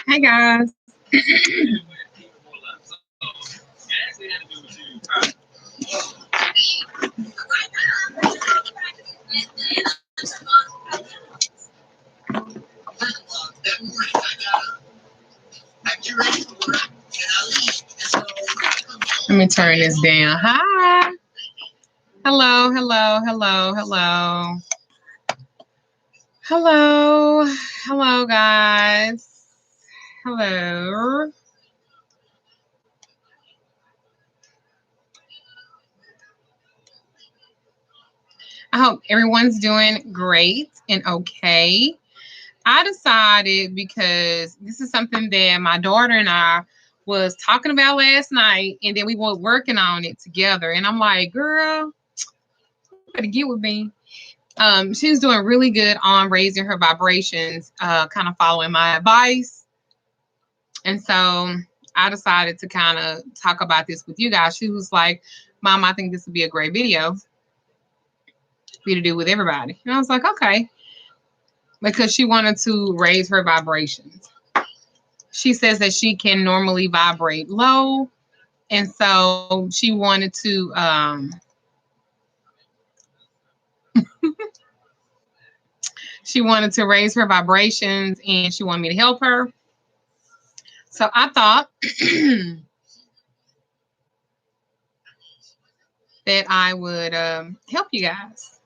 Hey guys. Let me turn this down. Hi. Hello, hello, hello, hello. Hello. Hello, guys. Hello. I hope everyone's doing great and okay. I decided, because this is something that my daughter and I was talking about last night, and then we were working on it together. And I'm like, girl, you better get with me. She's doing really good on raising her vibrations, kind of following my advice. And so I decided to kind of talk about this with you guys. She was like, Mom, I think this would be a great video for you to do with everybody. And I was like, okay. Because she wanted to raise her vibrations. She says that she can normally vibrate low. And so she wanted to she wanted to raise her vibrations, and she wanted me to help her. So I thought that I would help you guys.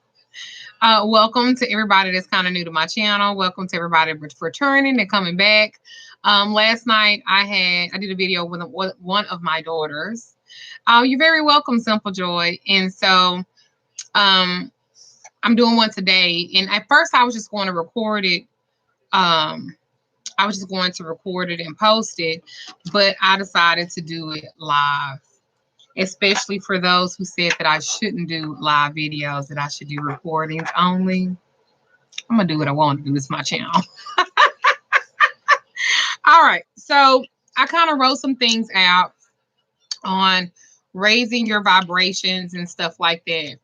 Welcome to everybody that's kind of new to my channel. Welcome to everybody returning and coming back. Last night I did a video with one of my daughters. You're very welcome, Simple Joy. And so I'm doing one today. And at first I was just going to record it. I was just going to record it and post it, but I decided to do it live. Especially for those who said that I shouldn't do live videos, that I should do recordings only. I'm going to do what I want to do. It's my channel. All right. So I kind of wrote some things out on raising your vibrations and stuff like that.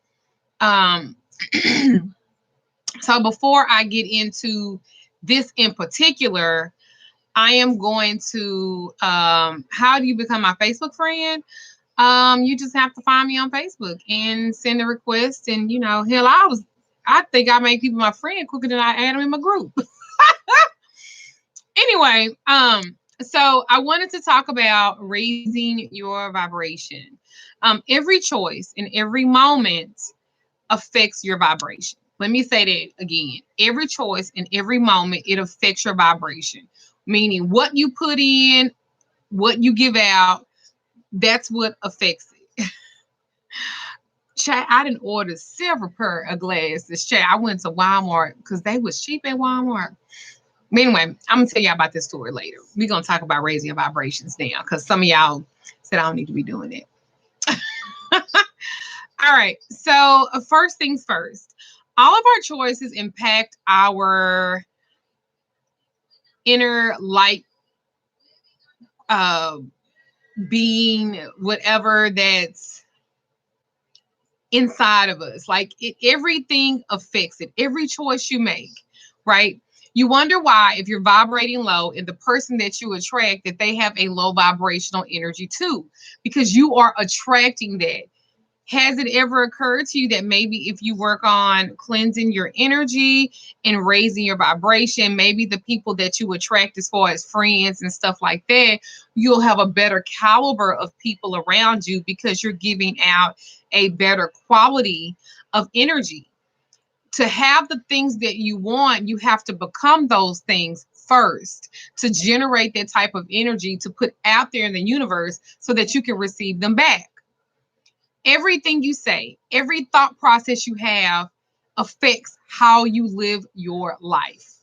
So before I get into this in particular, I am going to, how do you become my Facebook friend? You just have to find me on Facebook and send a request. And, you know, hell, I think I make people my friend quicker than I add them in my group. Anyway, so I wanted to talk about raising your vibration. Every choice in every moment affects your vibration. Let me say that again. Every choice in every moment, it affects your vibration. Meaning what you put in, what you give out, that's what affects it. Chat, I didn't order several pair of glasses. Chat, I went to Walmart because they was cheap at Walmart. But anyway, I'm gonna tell y'all about this story later. We're gonna talk about raising your vibrations now, because some of y'all said I don't need to be doing it. All right. So first things first, all of our choices impact our inner light being, whatever that's inside of us. Like everything affects it. Every choice you make, right? You wonder why, if you're vibrating low, and the person that you attract, that they have a low vibrational energy too, because you are attracting that. Has it ever occurred to you that maybe if you work on cleansing your energy and raising your vibration, maybe the people that you attract as far as friends and stuff like that, you'll have a better caliber of people around you because you're giving out a better quality of energy. To have the things that you want, you have to become those things first to generate that type of energy to put out there in the universe so that you can receive them back. Everything you say, every thought process you have affects how you live your life.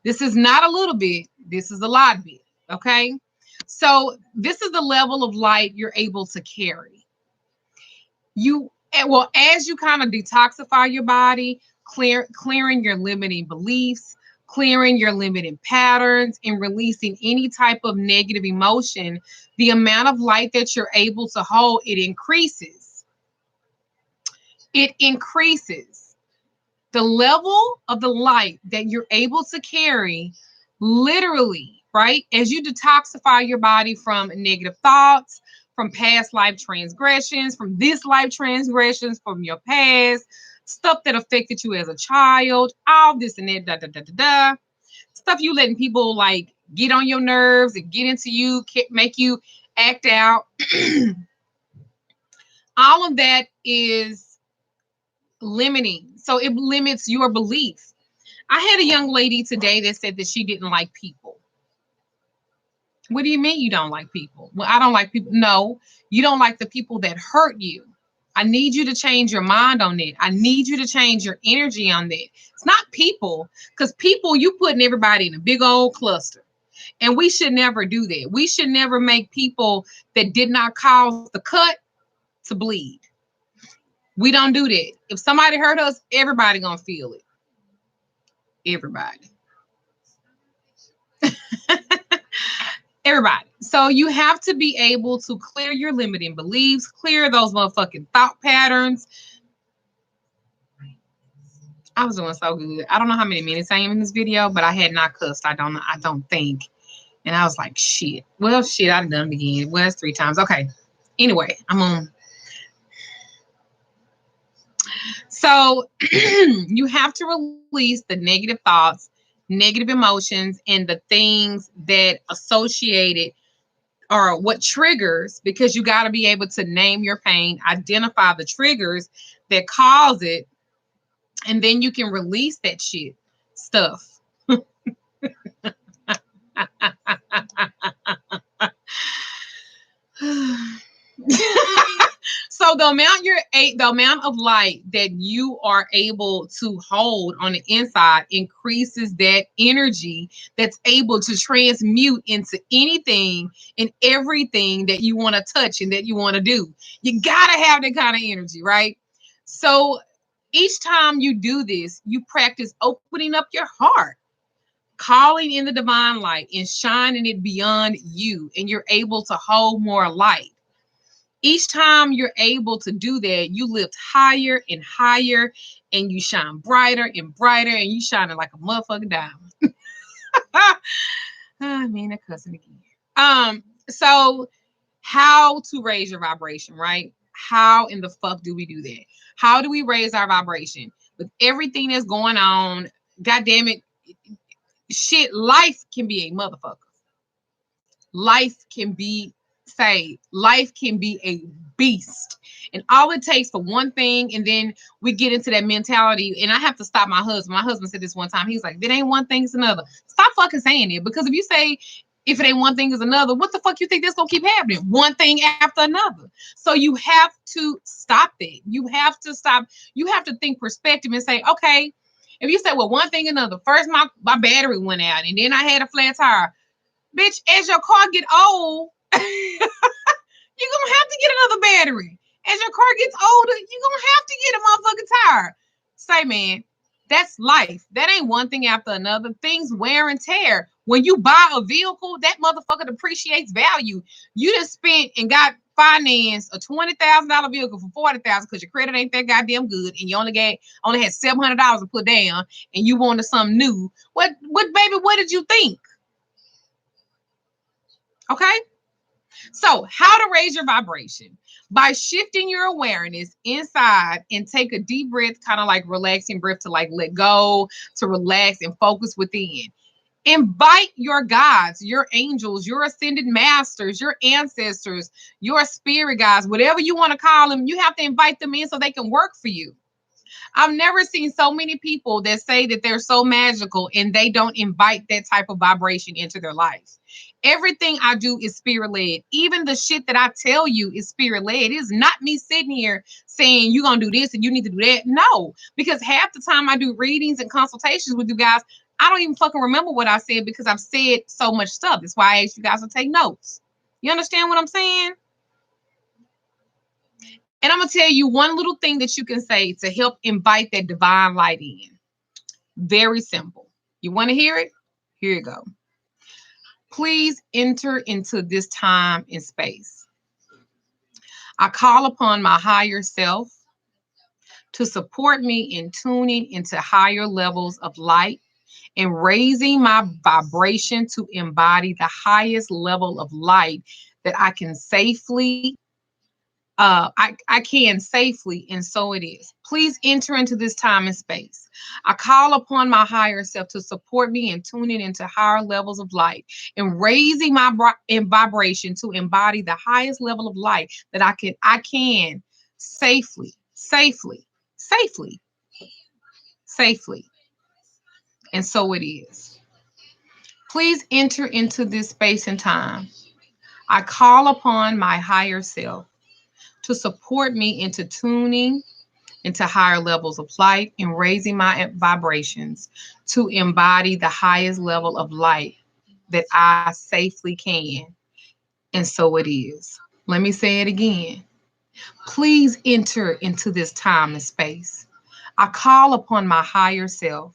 This is not a little bit, this is a lot bit, okay? So this is the level of light you're able to carry. Well, as you kind of detoxify your body, clearing your limiting beliefs, clearing your limiting patterns, and releasing any type of negative emotion, the amount of light that you're able to hold, it increases. It increases. The level of the light that you're able to carry, literally, right? As you detoxify your body from negative thoughts, from past life transgressions, from this life transgressions, from your past, stuff that affected you as a child, all this and that, da da da da da. Stuff you letting people like get on your nerves and get into you, make you act out. All of that is limiting. So it limits your belief. I had a young lady today that said that she didn't like people. What do you mean you don't like people? Well, I don't like people. No, you don't like the people that hurt you. I need you to change your mind on that. I need you to change your energy on that. It's not people, because people, you putting everybody in a big old cluster. And we should never do that. We should never make people that did not cause the cut to bleed. We don't do that. If somebody hurt us, everybody gonna feel it. Everybody. Everybody. So you have to be able to clear your limiting beliefs, clear those motherfucking thought patterns. I was doing so good. I don't know how many minutes I am in this video, but I had not cussed. I don't think. And I was like, shit. Well, shit, I've done it again. Well, it's 3 times. Okay. Anyway, I'm on. So you have to release the negative thoughts, negative emotions, and the things that associated or what triggers, because you got to be able to name your pain, identify the triggers that cause it, and then you can release that shit stuff. So the amount of light that you are able to hold on the inside increases that energy that's able to transmute into anything and everything that you want to touch and that you want to do. You gotta have that kind of energy, right? So each time you do this, you practice opening up your heart, calling in the divine light and shining it beyond you, and you're able to hold more light. Each time you're able to do that, you lift higher and higher, and you shine brighter and brighter, and you shining like a motherfucking diamond. I mean, I'm cussing again. So how to raise your vibration, right? How in the fuck do we do that? How do we raise our vibration with everything that's going on? God damn it, shit, life can be a motherfucker. Life can be saved. Life can be a beast. And all it takes for one thing, and then we get into that mentality. And I have to stop my husband. My husband said this one time. He's like, if it ain't one thing, it's another. Stop fucking saying it. Because if you say, if it ain't one thing, is another, what the fuck you think that's gonna keep happening? One thing after another. So you have to stop that. You have to stop. You have to think perspective and say, okay, if you say, well, one thing, another. First, my battery went out, and then I had a flat tire. Bitch, as your car get old, you're gonna have to get another battery. As your car gets older, you're gonna have to get a motherfucking tire. Say, man, that's life. That ain't one thing after another. Things wear and tear. When you buy a vehicle, that motherfucker depreciates value. You just spent and got financed a $20,000 vehicle for $40,000 because your credit ain't that goddamn good, and you only had $700 to put down, and you wanted something new. What, baby? What did you think? Okay. So, how to raise your vibration? By shifting your awareness inside and take a deep breath, kind of like relaxing breath to like let go, to relax and focus within. Invite your gods, your angels, your ascended masters, your ancestors, your spirit guides, whatever you want to call them. You have to invite them in so they can work for you. I've never seen so many people that say that they're so magical and they don't invite that type of vibration into their life. Everything I do is spirit led. Even the shit that I tell you is spirit led. It is not me sitting here saying you're going to do this and you need to do that. No, because half the time I do readings and consultations with you guys, I don't even fucking remember what I said because I've said so much stuff. That's why I asked you guys to take notes. You understand what I'm saying? And I'm going to tell you one little thing that you can say to help invite that divine light in. Very simple. You want to hear it? Here you go. Please enter into this time and space. I call upon my higher self to support me in tuning into higher levels of light and raising my vibration to embody the highest level of light that I can safely I can safely, and so it is. Please enter into this time and space. I call upon my higher self to support me in tuning into higher levels of light and raising my vibration to embody the highest level of light that I can safely, safely, safely, safely, and so it is. Please enter into this space and time. I call upon my higher self to support me into tuning into higher levels of light and raising my vibrations to embody the highest level of light that I safely can. And so it is. Let me say it again. Please enter into this time and space. I call upon my higher self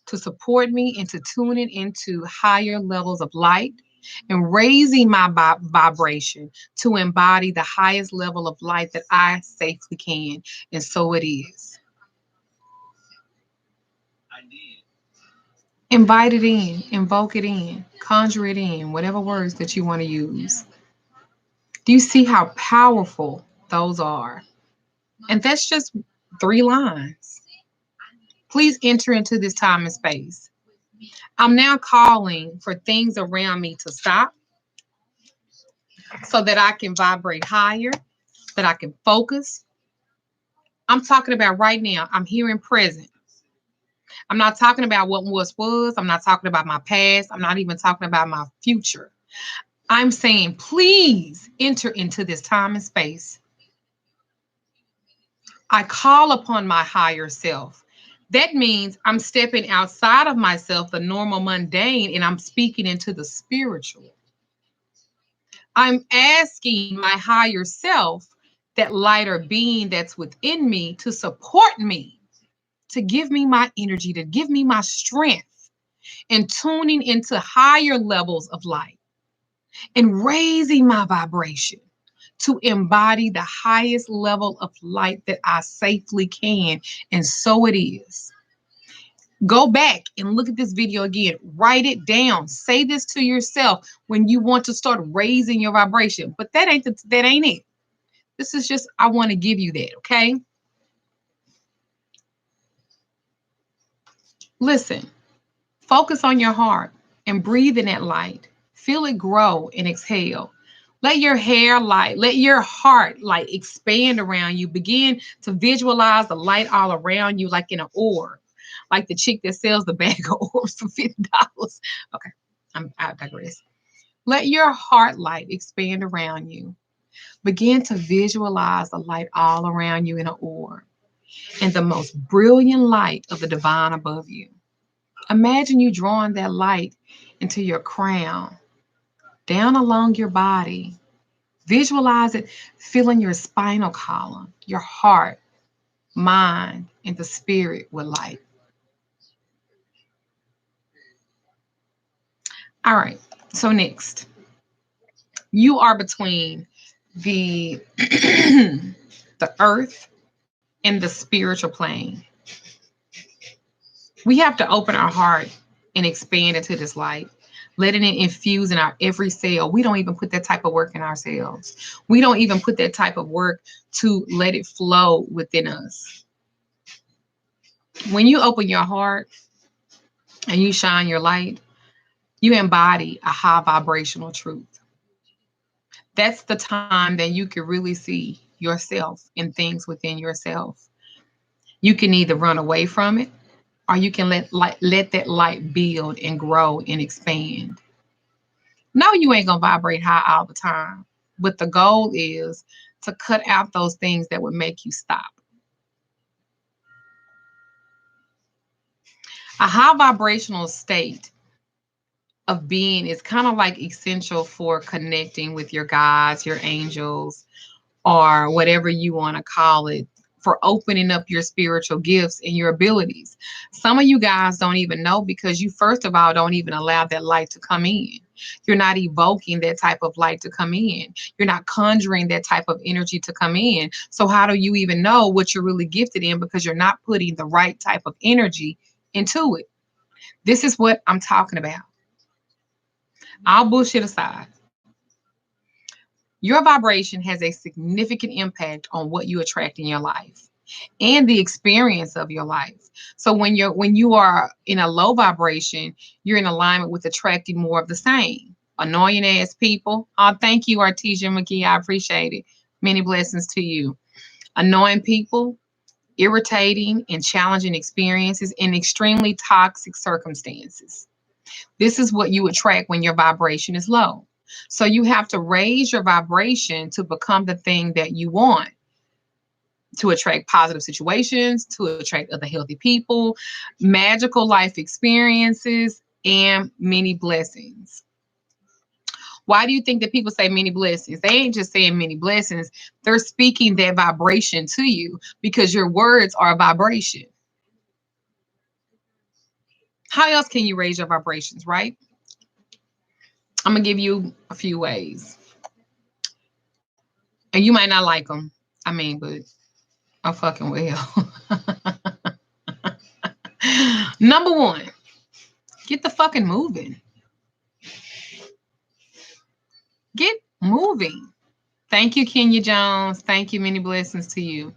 to support me into tuning into higher levels of light and raising my vibration to embody the highest level of light that I safely can. And so it is. Invite it in, invoke it in, conjure it in, whatever words that you want to use. Do you see how powerful those are? And that's just 3 lines. Please enter into this time and space. I'm now calling for things around me to stop so that I can vibrate higher, that I can focus. I'm talking about right now. I'm here in present. I'm not talking about what was. I'm not talking about my past. I'm not even talking about my future. I'm saying, please enter into this time and space. I call upon my higher self. That means I'm stepping outside of myself, the normal mundane, and I'm speaking into the spiritual. I'm asking my higher self, that lighter being that's within me, to support me, to give me my energy, to give me my strength, and tuning into higher levels of light and raising my vibration to embody the highest level of light that I safely can. And so it is. Go back and look at this video again. Write it down. Say this to yourself when you want to start raising your vibration. But that ain't it. This is just, I want to give you that, okay? Listen, focus on your heart and breathe in that light. Feel it grow and exhale. Let your hair light, let your heart light expand around you. Begin to visualize the light all around you like in an orb, like the chick that sells the bag of orbs for $50. Okay, I digress. Let your heart light expand around you. Begin to visualize the light all around you in an orb and the most brilliant light of the divine above you. Imagine you drawing that light into your crown, down along your body. Visualize it filling your spinal column, your heart, mind, and the spirit with light. All right, so next, you are between the the earth and the spiritual plane. We have to open our heart and expand into this light, letting it infuse in our every cell. We don't even put that type of work in ourselves. We don't even put that type of work to let it flow within us. When you open your heart and you shine your light, you embody a high vibrational truth. That's the time that you can really see yourself and things within yourself. You can either run away from it, or you can let that light build and grow and expand. No, you ain't gonna vibrate high all the time, but the goal is to cut out those things that would make you stop. A high vibrational state of being is kind of like essential for connecting with your guides, your angels, or whatever you want to call it, for opening up your spiritual gifts and your abilities. Some of you guys don't even know because you, first of all, don't even allow that light to come in. You're not evoking that type of light to come in. You're not conjuring that type of energy to come in. So how do you even know what you're really gifted in? Because you're not putting the right type of energy into it. This is what I'm talking about. All bullshit aside, your vibration has a significant impact on what you attract in your life and the experience of your life. So when you are in a low vibration, you're in alignment with attracting more of the same. Annoying ass people. Oh, thank you, Artesia McGee. I appreciate it. Many blessings to you. Annoying people, irritating and challenging experiences, and extremely toxic circumstances. This is what you attract when your vibration is low. So you have to raise your vibration to become the thing that you want, to attract positive situations, to attract other healthy people, magical life experiences, and many blessings. Why do you think that people say many blessings? They ain't just saying many blessings. They're speaking that vibration to you because your words are a vibration. How else can you raise your vibrations, right? I'm going to give you a few ways. And you might not like them. I mean, but I fucking will. Number one, get the fucking moving. Get moving. Thank you, Kenya Jones. Thank you. Many blessings to you.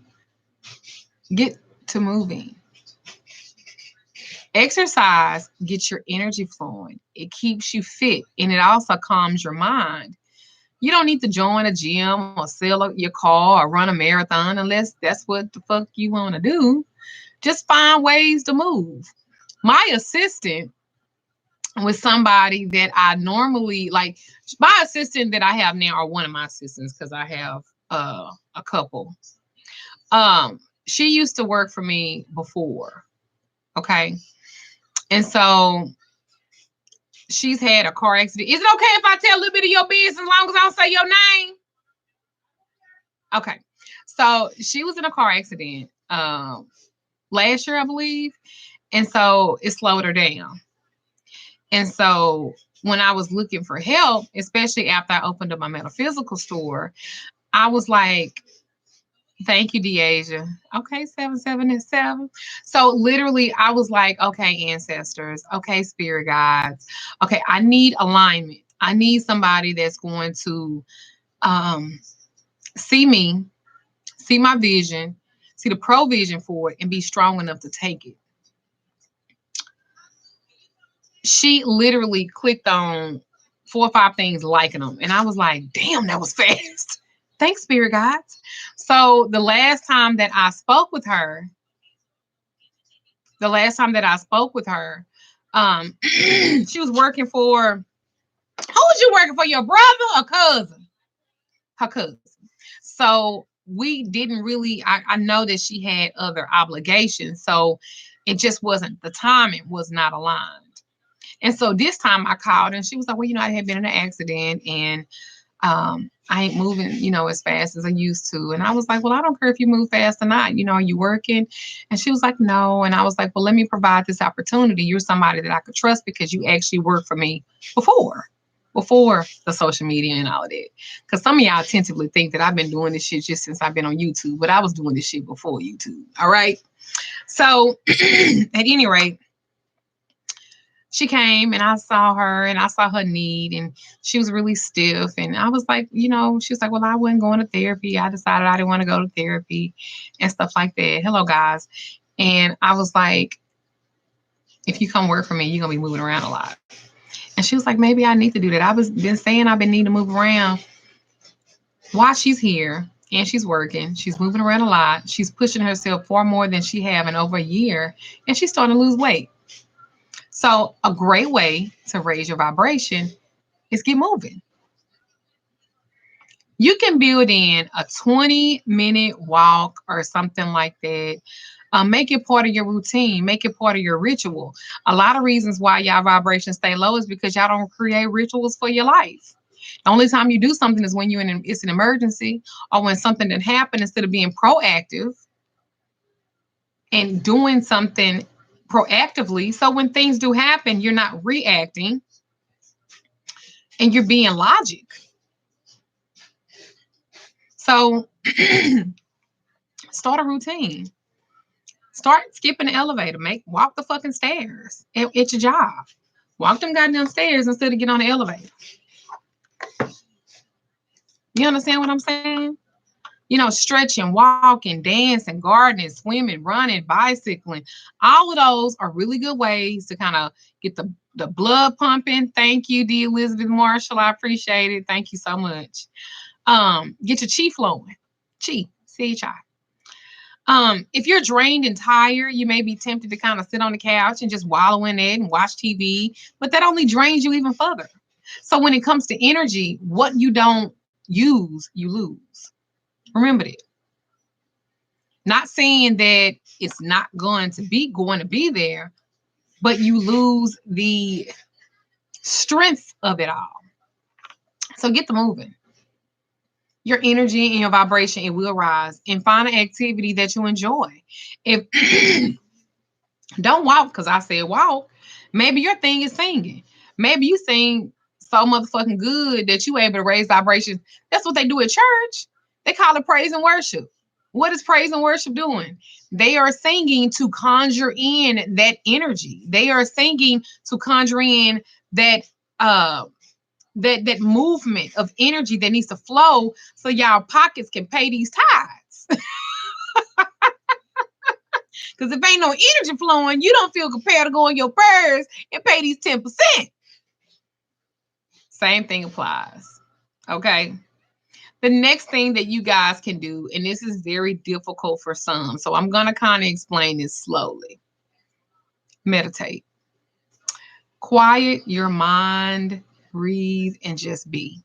Get to moving. Exercise gets your energy flowing. It keeps you fit, and it also calms your mind. You don't need to join a gym or sell your car or run a marathon unless that's what the fuck you want to do. Just find ways to move. My assistant was somebody that I normally like. My assistant that I have now, or one of my assistants, because I have a couple. She used to work for me before. Okay. And so she's had a car accident. Is it okay if I tell a little bit of your business as long as I don't say your name? Okay. So she was in a car accident last year, I believe. And so it slowed her down. And so when I was looking for help, especially after I opened up my metaphysical store, I was like, thank you, Deasia. Okay, 777. So literally, I was like, okay, ancestors. Okay, spirit guides. Okay, I need alignment. I need somebody that's going to see me, see my vision, see the provision for it, and be strong enough to take it. She literally clicked on 4 or 5 things, liking them. And I was like, damn, that was fast. Thanks, spirit guides. So the last time that I spoke with her, she was working for, who was you working for? Your brother or cousin? Her cousin. So we didn't really, I know that she had other obligations. So it just wasn't, the timing was not aligned. And so this time I called and she was like, well, I had been in an accident and I ain't moving, as fast as I used to. And I was like, well, I don't care if you move fast or not. Are you working? And she was like, no. And I was like, well, let me provide this opportunity. You're somebody that I could trust because you actually worked for me before the social media and all of that. Because some of y'all tentatively think that I've been doing this shit just since I've been on YouTube, but I was doing this shit before YouTube. All right. So at any rate, she came and I saw her and I saw her need and she was really stiff. And I was like, she was like, well, I wasn't going to therapy. I decided I didn't want to go to therapy and stuff like that. Hello, guys. And I was like, if you come work for me, you're going to be moving around a lot. And she was like, maybe I need to do that. I've been saying I've been needing to move around while she's here and she's working. She's moving around a lot. She's pushing herself far more than she have in over a year. And she's starting to lose weight. So a great way to raise your vibration is get moving. You can build in a 20-minute walk or something like that. Make it part of your routine. Make it part of your ritual. A lot of reasons why y'all vibrations stay low is because y'all don't create rituals for your life. The only time you do something is when it's an emergency or when something that happened. Instead of being proactive, and doing something proactively. So when things do happen, you're not reacting and you're being logic. So start a routine. Start skipping the elevator. Walk the fucking stairs at your job. Walk them goddamn stairs instead of get on the elevator. You understand what I'm saying? Stretching, walking, dancing, gardening, swimming, running, bicycling. All of those are really good ways to kind of get the blood pumping. Thank you, D. Elizabeth Marshall. I appreciate it. Thank you so much. Get your chi flowing. Chi, C-H-I. If you're drained and tired, you may be tempted to kind of sit on the couch and just wallow in it and watch TV, but that only drains you even further. So when it comes to energy, what you don't use, you lose. Remember that. Not saying that it's not going to be there, but you lose the strength of it all. So get the moving. Your energy and your vibration, it will rise, and find an activity that you enjoy. If don't walk, because I said walk. Maybe your thing is singing. Maybe you sing so motherfucking good that you able to raise vibrations. That's what they do at church. They call it praise and worship. What is praise and worship doing? They are singing to conjure in that energy. They are singing to conjure in that that movement of energy that needs to flow so y'all pockets can pay these tithes. Because if ain't no energy flowing, you don't feel compelled to go in your purse and pay these 10%. Same thing applies. Okay. The next thing that you guys can do, and this is very difficult for some, so I'm going to kind of explain this slowly. Meditate. Quiet your mind, breathe, and just be.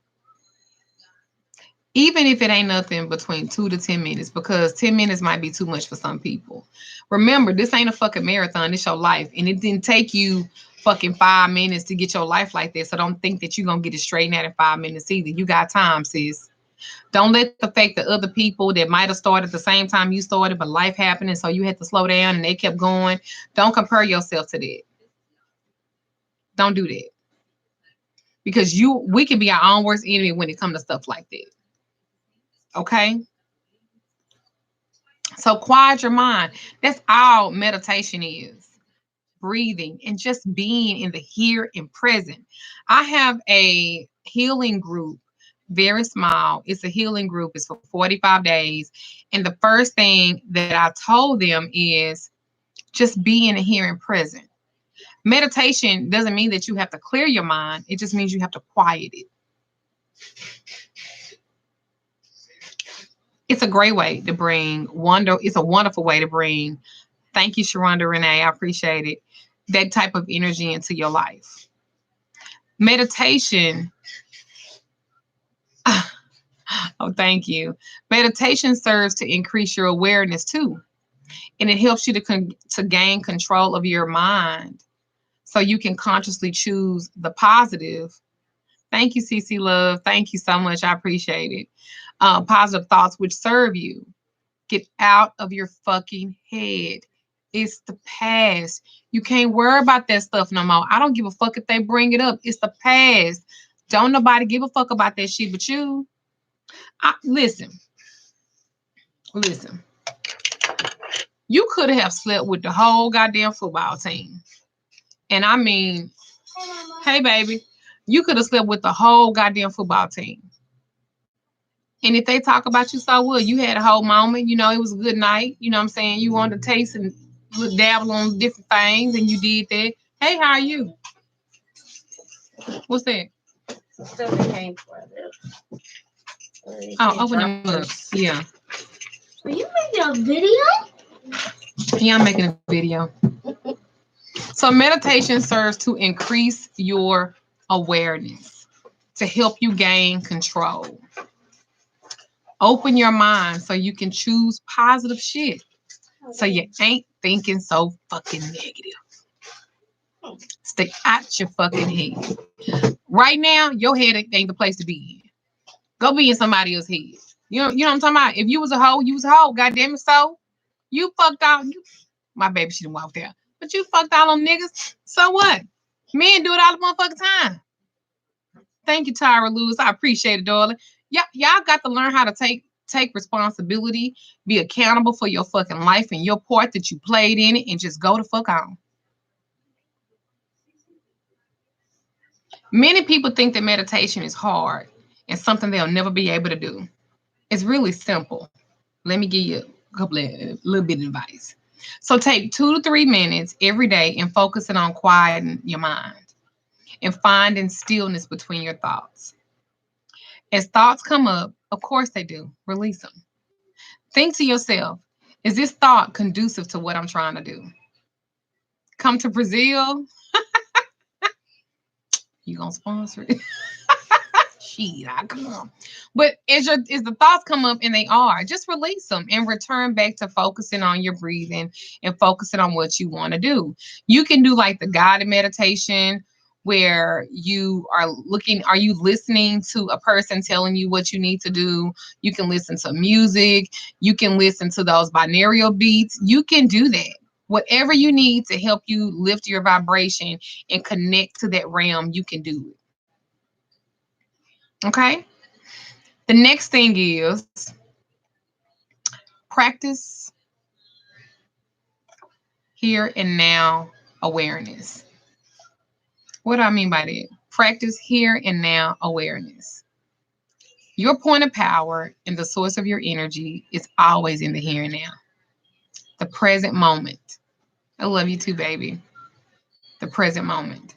Even if it ain't nothing between 2 to 10 minutes, because 10 minutes might be too much for some people. Remember, this ain't a fucking marathon. It's your life. And it didn't take you fucking 5 minutes to get your life like this. So don't think that you're going to get it straightened out in 5 minutes either. You got time, sis. Don't let the fact that other people that might have started the same time you started, but life happened, and so you had to slow down and they kept going. Don't compare yourself to that. Don't do that. Because we can be our own worst enemy when it comes to stuff like that. Okay? So quiet your mind. That's all meditation is. Breathing and just being in the here and present. I have a healing group, very small. It's a healing group. It's for 45 days. And the first thing that I told them is just be in the here and present. Meditation doesn't mean that you have to clear your mind. It just means you have to quiet it. It's a great way to bring wonder. It's a wonderful way to bring, thank you, Sharonda Renee, I appreciate it, that type of energy into your life. Meditation, oh, thank you. Meditation serves to increase your awareness too. And it helps you to gain control of your mind so you can consciously choose the positive. Thank you, CC Love. Thank you so much. I appreciate it. Positive thoughts which serve you. Get out of your fucking head. It's the past. You can't worry about that stuff no more. I don't give a fuck if they bring it up. It's the past. Don't nobody give a fuck about that shit but you. Listen. You could have slept with the whole goddamn football team. And I mean, hey, baby, you could have slept with the whole goddamn football team. And if they talk about you so well, you had a whole moment, it was a good night. You know what I'm saying? You wanted to taste and dabble on different things, and you did that. Hey, how are you? What's that? Stuff that came for this. Oh, open them up. Yeah. Are you making a video? Yeah, I'm making a video. So meditation serves to increase your awareness, to help you gain control. Open your mind so you can choose positive shit. So you ain't thinking so fucking negative. Stay out your fucking head. Right now, your head ain't the place to be in. Go be in somebody else's head. You know what I'm talking about? If you was a hoe, you was a hoe. Goddamn it, so you fucked out. My baby, she didn't walk there. But you fucked all them niggas. So what? Men do it all the motherfucking time. Thank you, Tyra Lewis. I appreciate it, darling. Y'all got to learn how to take responsibility, be accountable for your fucking life and your part that you played in it, and just go the fuck on. Many people think that meditation is hard and something they'll never be able to do. It's really simple. Let me give you a little bit of advice. So take 2 to 3 minutes every day and focusing on quieting your mind and finding stillness between your thoughts. As thoughts come up, of course they do, release them. Think to yourself, is this thought conducive to what I'm trying to do? Come to Brazil? You gonna sponsor it? Shit, I come. But as the thoughts come up, and they are, just release them and return back to focusing on your breathing and focusing on what you want to do. You can do like the guided meditation where you are you listening to a person telling you what you need to do? You can listen to music, you can listen to those binaural beats, you can do that. Whatever you need to help you lift your vibration and connect to that realm, you can do it. Okay? The next thing is practice here and now awareness. What do I mean by that? Practice here and now awareness. Your point of power and the source of your energy is always in the here and now, the present moment. I love you too, baby. The present moment.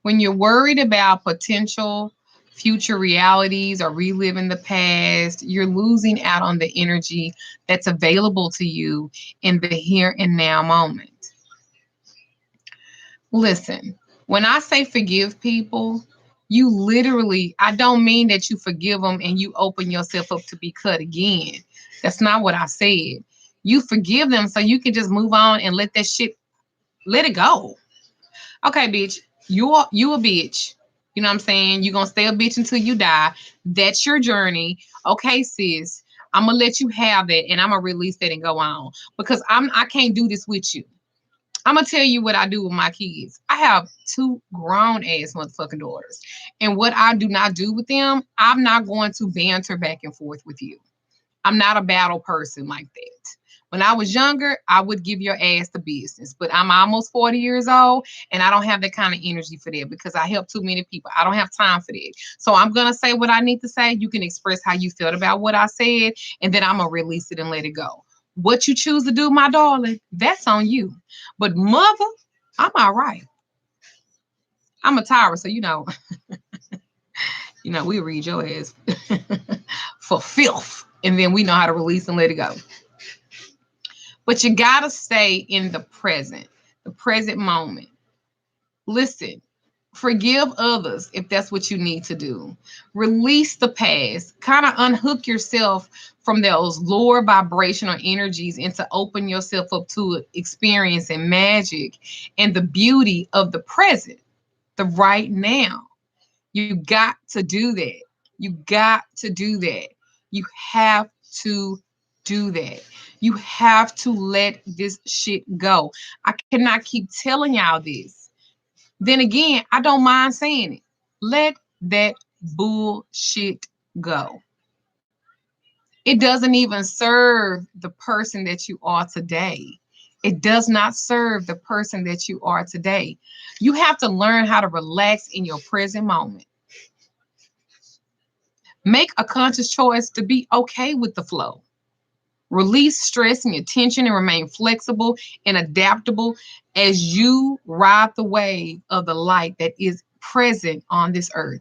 When you're worried about potential future realities or reliving the past, you're losing out on the energy that's available to you in the here and now moment. Listen, when I say forgive people, you literally, I don't mean that you forgive them and you open yourself up to be cut again. That's not what I said. You forgive them so you can just move on and let that shit, let it go. Okay, bitch, you a bitch. You know what I'm saying? You're going to stay a bitch until you die. That's your journey. Okay, sis, I'm going to let you have that and I'm going to release that and go on because I can't do this with you. I'm going to tell you what I do with my kids. I have 2 grown-ass motherfucking daughters. And what I do not do with them, I'm not going to banter back and forth with you. I'm not a battle person like that. When I was younger, I would give your ass the business. But I'm almost 40 years old, and I don't have that kind of energy for that because I help too many people. I don't have time for that. So I'm going to say what I need to say. You can express how you felt about what I said, and then I'm going to release it and let it go. What you choose to do, my darling, that's on you. But mother, I'm all right. I'm a Tyra, so we read your ass for filth, and then we know how to release and let it go. But you gotta stay in the present moment. Listen, forgive others if that's what you need to do. Release the past. Kind of unhook yourself from those lower vibrational energies and to open yourself up to experiencing magic and the beauty of the present, the right now. You got to do that. You got to do that. You have to do that. You have to let this shit go. I cannot keep telling y'all this. Then again, I don't mind saying it. Let that bullshit go. It doesn't even serve the person that you are today. It does not serve the person that you are today. You have to learn how to relax in your present moment. Make a conscious choice to be okay with the flow. Release stress and your tension and remain flexible and adaptable as you ride the wave of the light that is present on this earth.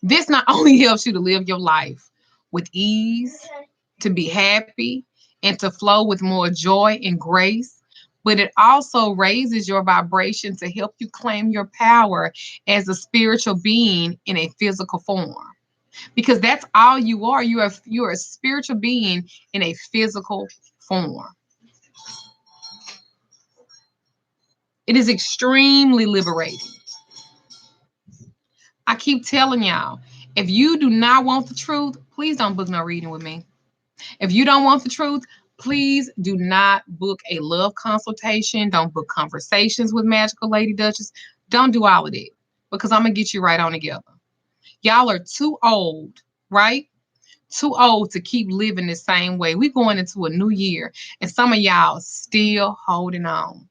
This not only helps you to live your life with ease, to be happy, and to flow with more joy and grace, but it also raises your vibration to help you claim your power as a spiritual being in a physical form. Because that's all you are. You're a spiritual being in a physical form. It is extremely liberating. I keep telling y'all, if you do not want the truth, please don't book no reading with me. If you don't want the truth, please do not book a love consultation. Don't book conversations with Magical Lady Duchess. Don't do all of that because I'm going to get you right on together. Y'all are too old, right? Too old to keep living the same way. We're going into a new year, and some of y'all still holding on.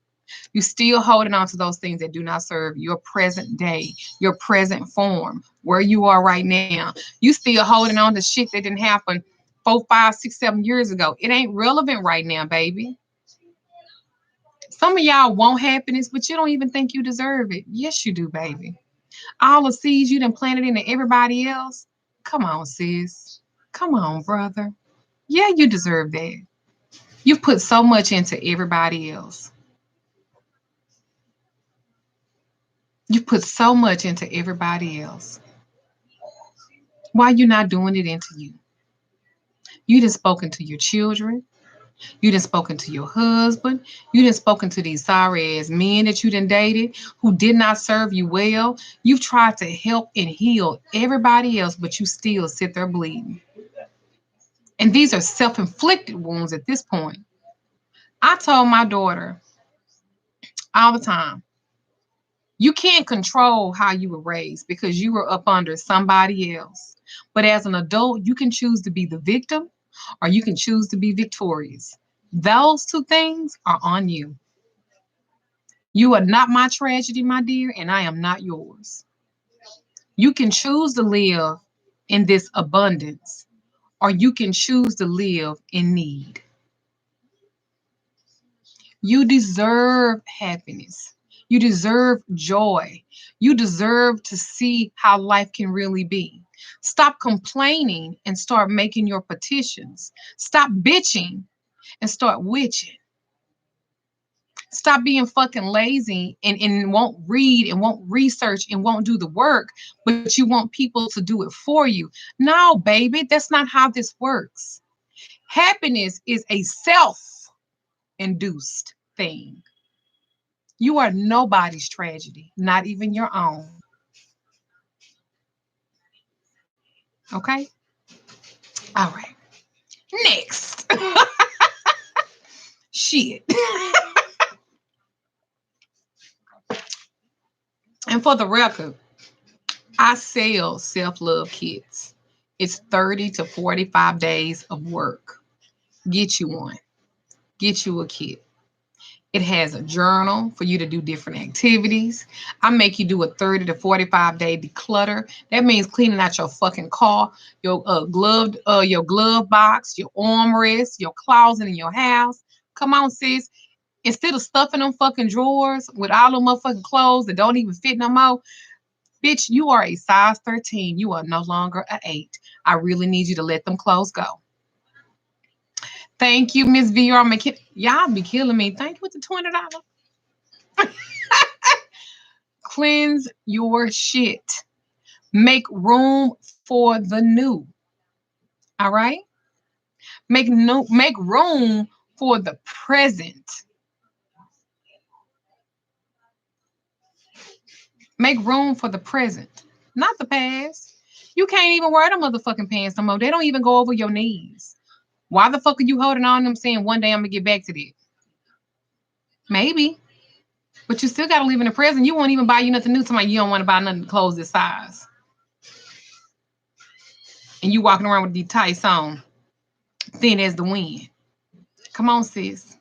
You still holding on to those things that do not serve your present day, your present form, where you are right now. You still holding on to shit that didn't happen 4, 5, 6, 7 years ago. It ain't relevant right now, baby. Some of y'all want happiness, but you don't even think you deserve it. Yes, you do, baby. All the seeds you done planted into everybody else. Come on, sis. Come on, brother. Yeah, you deserve that. You've put so much into everybody else. You put so much into everybody else. Why you not doing it into you? You done spoken to your children. You done spoken to your husband. You done spoken to these sorry ass men that you done dated who did not serve you well. You've tried to help and heal everybody else, but you still sit there bleeding. And these are self-inflicted wounds at this point. I told my daughter all the time, you can't control how you were raised because you were up under somebody else. But as an adult, you can choose to be the victim or you can choose to be victorious. Those two things are on you. You are not my tragedy, my dear, and I am not yours. You can choose to live in this abundance or you can choose to live in need. You deserve happiness. You deserve joy. You deserve to see how life can really be. Stop complaining and start making your petitions. Stop bitching and start witching. Stop being fucking lazy and won't read and won't research and won't do the work, but you want people to do it for you. No, baby, that's not how this works. Happiness is a self induced thing. You are nobody's tragedy, not even your own. Okay? All right. Next. Shit. And for the record, I sell self love kits. It's 30 to 45 days of work. Get you one, get you a kit. It has a journal for you to do different activities. I make you do a 30 to 45 day declutter. That means cleaning out your fucking car, your glove box, your armrest, your closet in your house. Come on, sis. Instead of stuffing them fucking drawers with all them motherfucking clothes that don't even fit no more, bitch, you are a size 13. You are no longer an 8. I really need you to let them clothes go. Thank you, Miss VR. Y'all be killing me. Thank you with the $20. Cleanse your shit. Make room for the new. All right? Make room for the present. Make room for the present, not the past. You can't even wear them motherfucking pants no more. They don't even go over your knees. Why the fuck are you holding on to them saying one day I'm gonna get back to that? Maybe. But you still gotta live in the present. You won't even buy you nothing new. Somebody you don't want to buy nothing clothes this size. And you walking around with these tights on, thin as the wind. Come on, sis.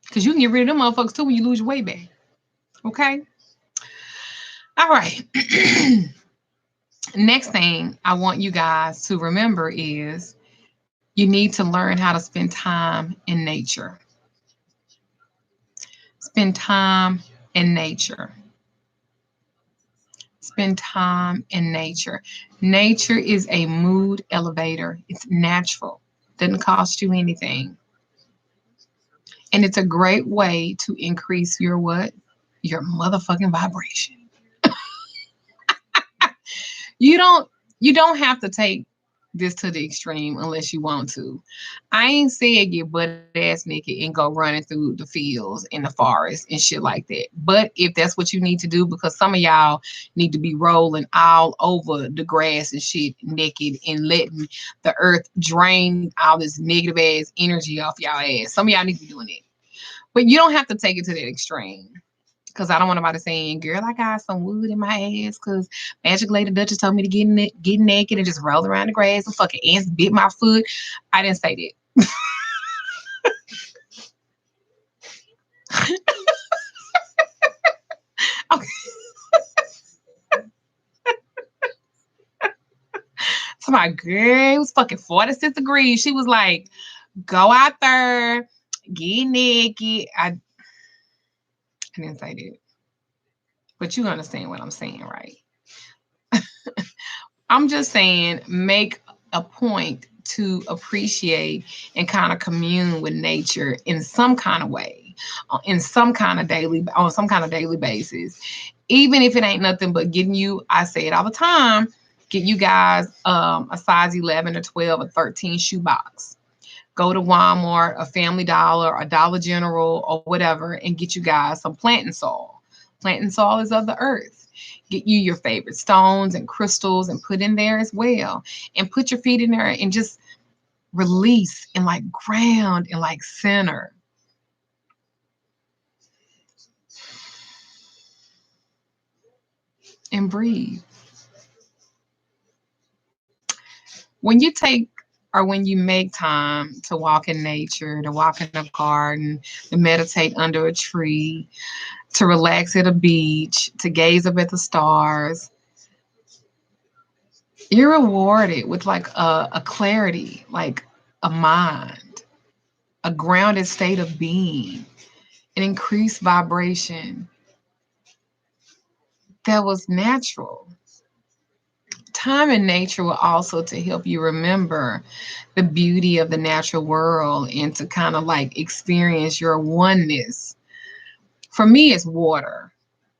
Because you can get rid of them motherfuckers too when you lose your weight back. Okay? All right. Next thing I want you guys to remember is you need to learn how to spend time in nature. Spend time in nature. Spend time in nature. Nature is a mood elevator. It's natural. Doesn't cost you anything. And it's a great way to increase your what? Your motherfucking vibration. You don't have to take this to the extreme unless you want to. I ain't said get butt ass naked and go running through the fields in the forest and shit like that. But if that's what you need to do, because some of y'all need to be rolling all over the grass and shit naked and letting the earth drain all this negative ass energy off y'all ass. Some of y'all need to be doing it. But you don't have to take it to that extreme. Cause I don't want nobody saying, "Girl, I got some wood in my ass." Cause Magic Lady Duchess told me to get naked and just roll around the grass and fucking ants bit my foot. I didn't say that. Okay. So my girl, it was fucking 46 degrees. She was like, "Go out there, get naked." I didn't say that, but you understand what I'm saying, right? I'm just saying, make a point to appreciate and kind of commune with nature in some kind of way, on some kind of daily basis. Even if it ain't nothing but getting you, I say it all the time, get you guys a size 11 or 12 or 13 shoebox. Go to Walmart, a Family Dollar, a Dollar General, or whatever, and get you guys some planting soil. Planting soil is of the earth. Get you your favorite stones and crystals and put in there as well. And put your feet in there and just release and like ground and like center. And breathe. When you take or when you make time to walk in nature, to walk in a garden, to meditate under a tree, to relax at a beach, to gaze up at the stars, you're rewarded with like a clarity, like a mind, a grounded state of being, an increased vibration that was natural. Time in nature will also to help you remember the beauty of the natural world and to kind of like experience your oneness. For me, it's water,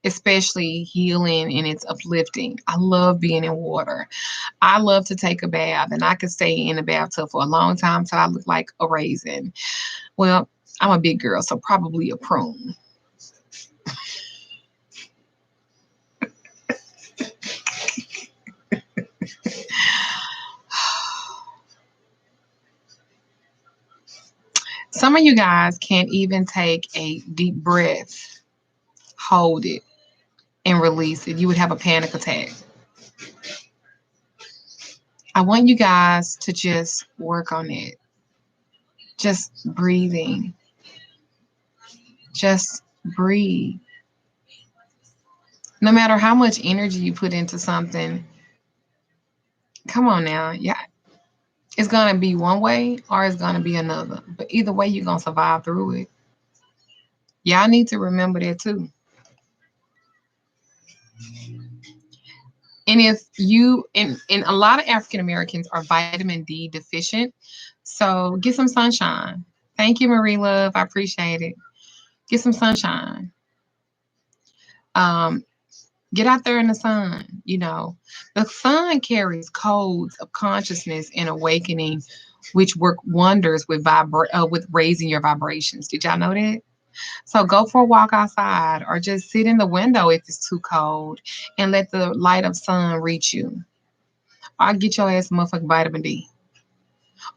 especially healing and it's uplifting. I love being in water. I love to take a bath and I could stay in the bathtub for a long time till I look like a raisin. Well, I'm a big girl, so probably a prune. Some of you guys can't even take a deep breath, hold it, and release it. You would have a panic attack. I want you guys to just work on it. Just breathing. Just breathe. No matter how much energy you put into something, come on now. Yeah, it's going to be one way or it's going to be another. But either way, you're going to survive through it. Y'all need to remember that too. And if you, and a lot of African Americans are vitamin D deficient, so get some sunshine. Thank you, Marie Love. I appreciate it. Get some sunshine. Um, get out there in the sun. The sun carries codes of consciousness and awakening, which work wonders with raising your vibrations. Did y'all know that? So go for a walk outside or just sit in the window if it's too cold and let the light of sun reach you. Or get your ass motherfucking vitamin D.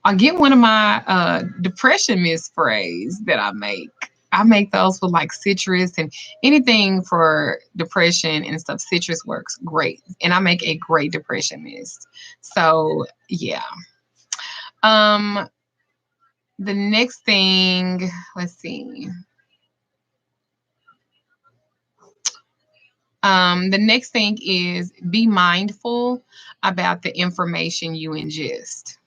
Or get one of my depression mist sprays that I make. I make those with like citrus and anything for depression and stuff. Citrus works great. And I make a great depression mist. So yeah. Um the next thing, let's see. The next thing is be mindful about the information you ingest.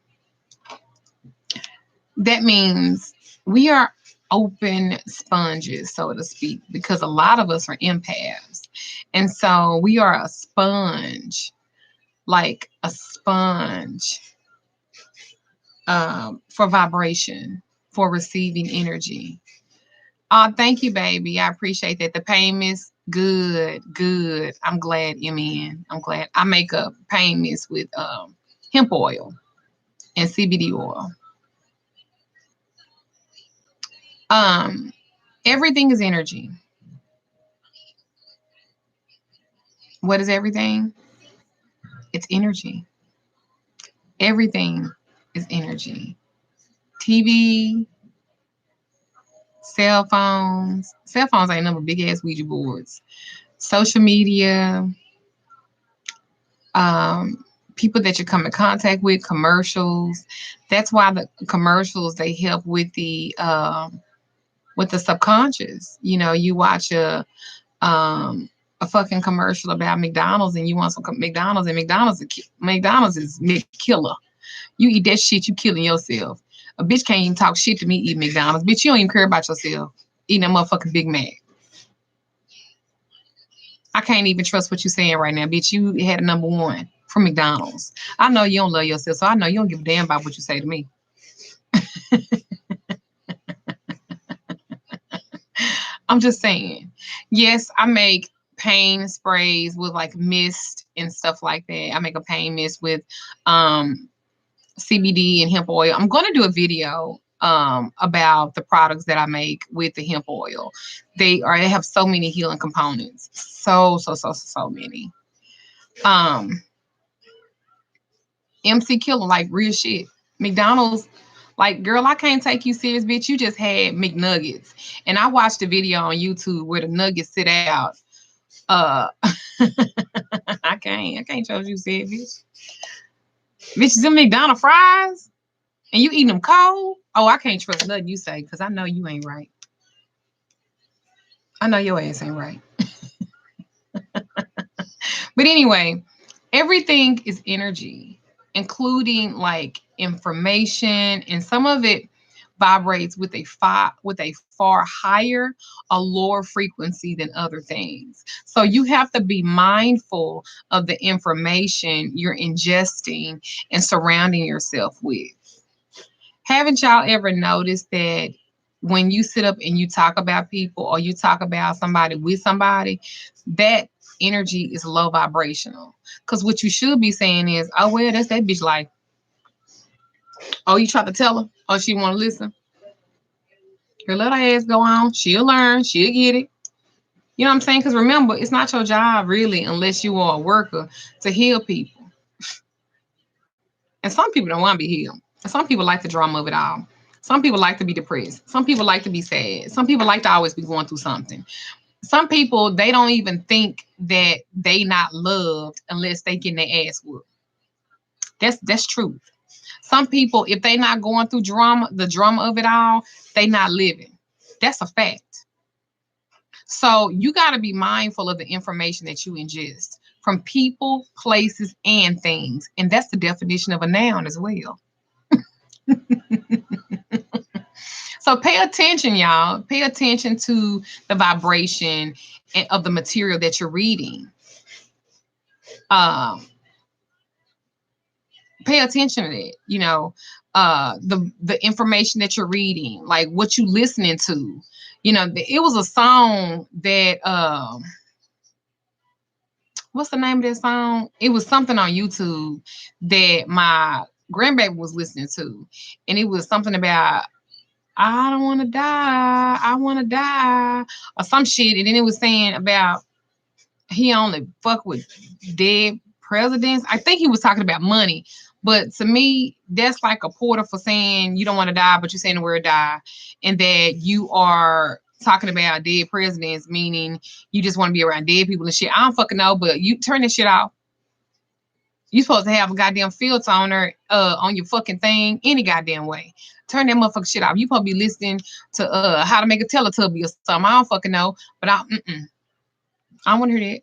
That means we are open sponges, so to speak, because a lot of us are empaths. And so we are a sponge, like a sponge for vibration, for receiving energy. Oh, thank you, baby. I appreciate that. The pain mist, good, good. I'm glad, Amen. I'm glad. I make a pain mist with hemp oil. and CBD oil. Everything is energy. What is everything? It's energy. Everything is energy. TV, cell phones. Cell phones ain't number big ass Ouija boards. Social media, people that you come in contact with, commercials. That's why the commercials they help with the subconscious. You know, you watch a fucking commercial about McDonald's and you want some McDonald's and McDonald's is killer. You eat that shit, you killing yourself. A bitch can't even talk shit to me eating McDonald's. Bitch, you don't even care about yourself eating a motherfucking Big Mac. I can't even trust what you're saying right now, bitch. You had a number one from McDonald's. I know you don't love yourself, so I know you don't give a damn about what you say to me. I'm just saying. Yes, I make pain sprays with like mist and stuff like that. I make a pain mist with CBD and hemp oil. I'm going to do a video about the products that I make with the hemp oil. They have so many healing components. So many. MC Killer, like real shit. McDonald's, like, girl, I can't take you serious, bitch. You just had McNuggets. And I watched a video on YouTube where the nuggets sit out. I can't show you said, bitch. Bitch, them McDonald's fries? And you eating them cold? Oh, I can't trust nothing you say, because I know you ain't right. I know your ass ain't right. But anyway, everything is energy, including like information, and some of it vibrates with a far higher, a lower frequency than other things. So you have to be mindful of the information you're ingesting and surrounding yourself with. Haven't y'all ever noticed that when you sit up and you talk about people or you talk about somebody with somebody, that energy is low vibrational? Because what you should be saying is, oh, well, that's that bitch like, oh, you try to tell her? Oh, she want to listen? Her let her ass go on. She'll learn. She'll get it. You know what I'm saying? Because remember, it's not your job really, unless you are a worker, to heal people. And some people don't want to be healed. And some people like the drama of it all. Some people like to be depressed. Some people like to be sad. Some people like to always be going through something. Some people, they don't even think that they not loved unless they getting their ass whooped. That's true. Some people, if they not going through drama, the drama of it all, they not living. That's a fact. So you got to be mindful of the information that you ingest from people, places, and things. And that's the definition of a noun as well. So pay attention, y'all. Pay attention to the vibration of the material that you're reading. Pay attention to it. You know, the information that you're reading, like what you listening to. You know, it was a song that what's the name of that song? It was something on YouTube that my grandbaby was listening to, and it was something about I don't want to die, I want to die, or some shit. And then it was saying about he only fuck with dead presidents. I think he was talking about money. But to me, that's like a portal for saying you don't want to die, but you're saying the word die. And that you are talking about dead presidents, meaning you just want to be around dead people and shit. I don't fucking know, but you turn this shit off. You supposed to have a goddamn filter on your fucking thing any goddamn way. Turn that motherfucking shit off. You supposed to be listening to how to make a Teletubby or something. I don't fucking know, but I don't want to hear that.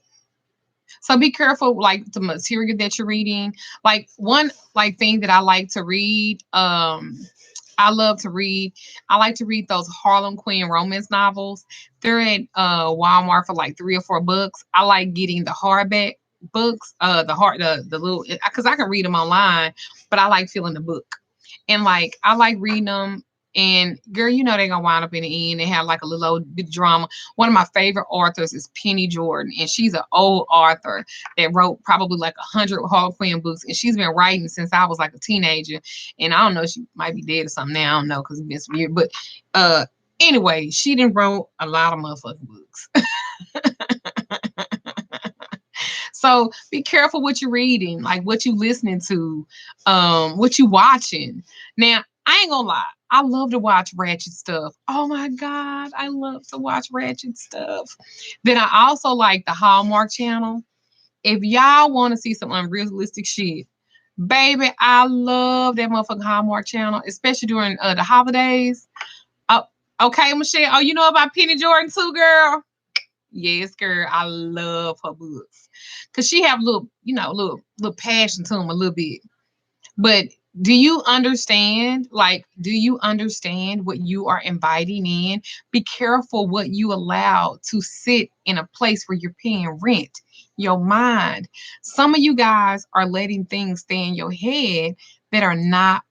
So be careful, like the material that you're reading. Like one thing that I like to read. I love to read. I like to read those Harlem Quinn romance novels. They're at Walmart for like $3 or $4. I like getting the hardback books, the little, because I can read them online, but I like feeling the book. And like I like reading them And girl, you know they're gonna wind up in the end. They have like a little old bit of drama. One of my favorite authors is Penny Jordan, and she's an old author that wrote probably like 100 Harlequin books, and she's been writing since I was like a teenager. And I don't know, she might be dead or something now. I don't know because it's been some years. But anyway, she didn't wrote a lot of motherfucking books. So be careful what you're reading, like what you listening to, what you watching. Now, I ain't gonna lie. I love to watch ratchet stuff. Oh my God, I love to watch ratchet stuff. Then I also like the Hallmark channel. If y'all want to see some unrealistic shit, baby, I love that motherfucking Hallmark channel, especially during the holidays. Oh, okay, Michelle. Oh, you know about Penny Jordan too, girl? Yes, girl. I love her books because she have little, little passion to them a little bit. But do you understand? Like, do you understand what you are inviting in? Be careful what you allow to sit in a place where you're paying rent. Your mind. Some of you guys are letting things stay in your head that are not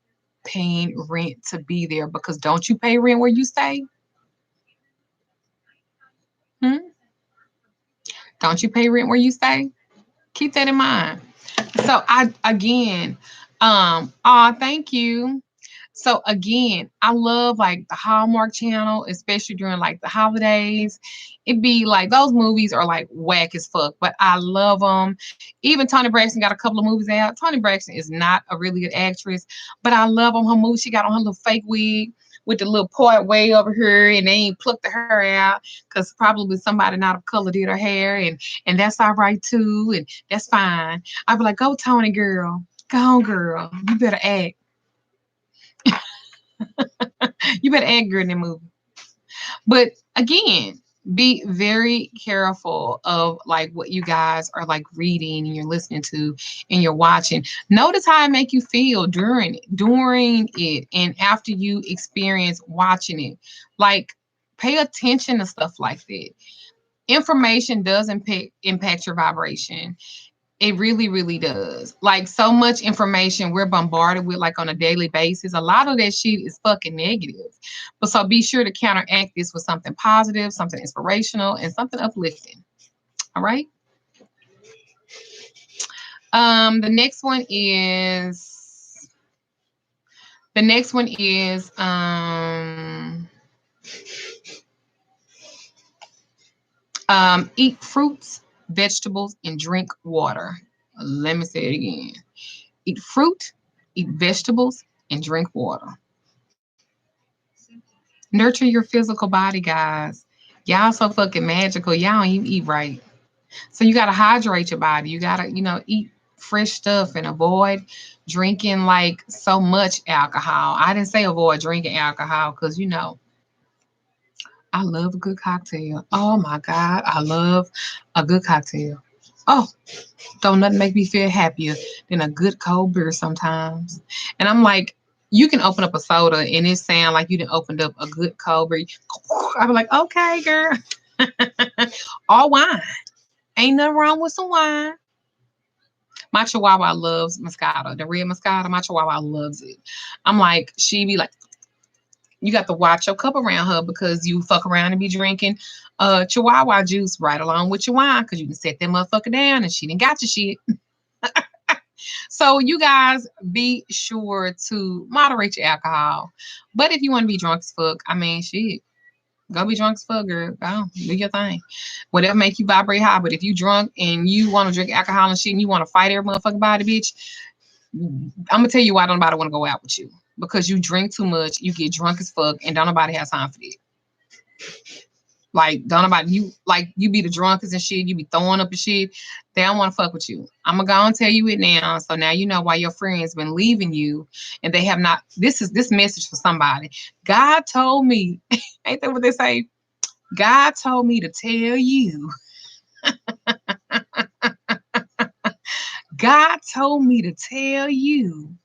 paying rent to be there because don't you pay rent where you stay? Hmm? Don't you pay rent where you stay? Keep that in mind. So I again, thank you. So again, I love like the Hallmark channel, especially during like the holidays. It'd be like those movies are like whack as fuck, but I love them. Even Toni Braxton got a couple of movies out. Toni Braxton is not a really good actress, but I love her movie. She got on her little fake wig with the little part way over here, and they ain't plucked the hair out because probably somebody not of color did her hair, and that's all right too, and that's fine. I'd be like, go Toni girl, go on girl, you better act. You better act good in the movie. But again, be very careful of like what you guys are like reading and you're listening to and you're watching. Notice how it make you feel during it and after you experience watching it. Like pay attention to stuff like that. Information does impact your vibration. It really, really does. Like so much information we're bombarded with like on a daily basis. A lot of that shit is fucking negative. But so be sure to counteract this with something positive, something inspirational, and something uplifting. All right. The next one is eat fruits, vegetables, and drink water. Let me say it again. Eat fruit, eat vegetables, and drink water. Nurture your physical body, guys. Y'all so fucking magical. Y'all don't even eat right. So you gotta hydrate your body. You gotta, eat fresh stuff and avoid drinking like so much alcohol. I didn't say avoid drinking alcohol because I love a good cocktail. Oh my God, I love a good cocktail. Oh, don't nothing make me feel happier than a good cold beer sometimes. And I'm like, you can open up a soda and it sound like you done opened up a good cold beer. I'm like, okay, girl. All wine. Ain't nothing wrong with some wine. My chihuahua loves Moscato. The red Moscato, my chihuahua loves it. I'm like, she be like, you got to watch your cup around her because you fuck around and be drinking chihuahua juice right along with your wine because you can set that motherfucker down and she didn't got your shit. So you guys be sure to moderate your alcohol. But if you want to be drunk as fuck, I mean, shit, go be drunk as fuck, girl. Go do your thing. Whatever make you vibrate high. But if you drunk and you want to drink alcohol and shit and you want to fight every motherfucking body, bitch, I'm gonna tell you why don't nobody want to go out with you. Because you drink too much, you get drunk as fuck, and don't nobody have time for that. Like, don't nobody, you be the drunkest and shit, you be throwing up and shit. They don't want to fuck with you. I'm gonna go and tell you it now. So now you know why your friends been leaving you and they have not. This message for somebody. God told me, ain't that what they say? God told me to tell you. God told me to tell you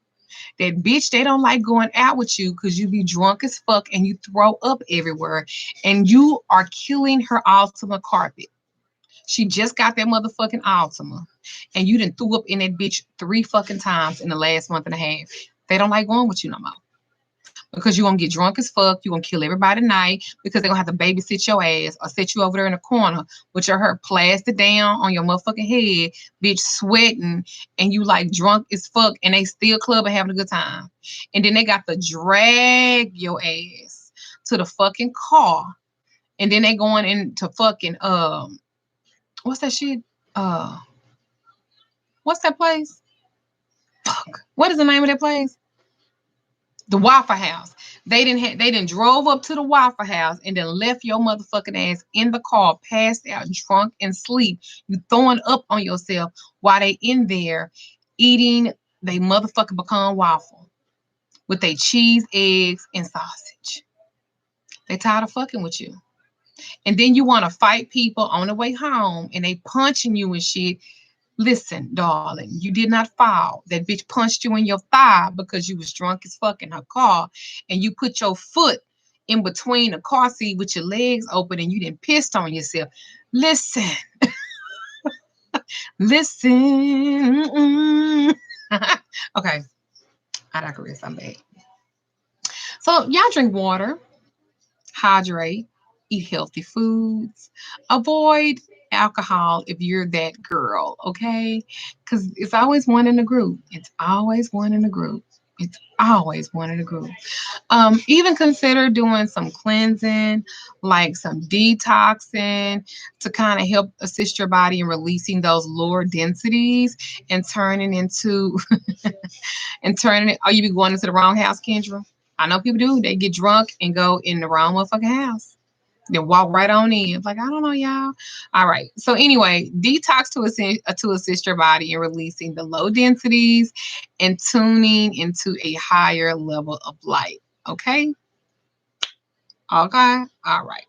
that bitch, they don't like going out with you because you be drunk as fuck and you throw up everywhere and you are killing her Ultima carpet. She just got that motherfucking Ultima and you done threw up in that bitch 3 fucking times in the last month and a half. They don't like going with you no more. because you're going to get drunk as fuck. You're going to kill everybody tonight because they're going to have to babysit your ass or set you over there in the corner with your hair plastered down on your motherfucking head, bitch, sweating, and you like drunk as fuck, and they still clubbing having a good time. And then they got to drag your ass to the fucking car. And then they going into fucking, what's that shit? What's that place? Fuck. What is the name of that place? The Waffle House. They didn't drove up to the Waffle House and then left your motherfucking ass in the car, passed out, drunk, and sleep. You throwing up on yourself while they in there eating they motherfucking pecan waffle with their cheese, eggs, and sausage. They tired of fucking with you. And then you want to fight people on the way home and they punching you and shit. Listen, darling, you did not fall. That bitch punched you in your thigh because you was drunk as fuck in her car, and you put your foot in between the car seat with your legs open, and you didn't pissed on yourself. Listen, listen. Okay, I digress. I'm bad. So y'all drink water, hydrate, eat healthy foods, avoid alcohol if you're that girl, okay? Because it's always one in the group. It's always one in the group. It's always one in the group. Even consider doing some cleansing, like some detoxing, to kind of help assist your body in releasing those lower densities and turning into and turning it. Oh, you be going into the wrong house, Kendra? I know people do. They get drunk and go in the wrong motherfucking house. They walk right on in. Like, I don't know, y'all. All right. So anyway, detox to assist your body in releasing the low densities and tuning into a higher level of light. Okay. Okay. All right.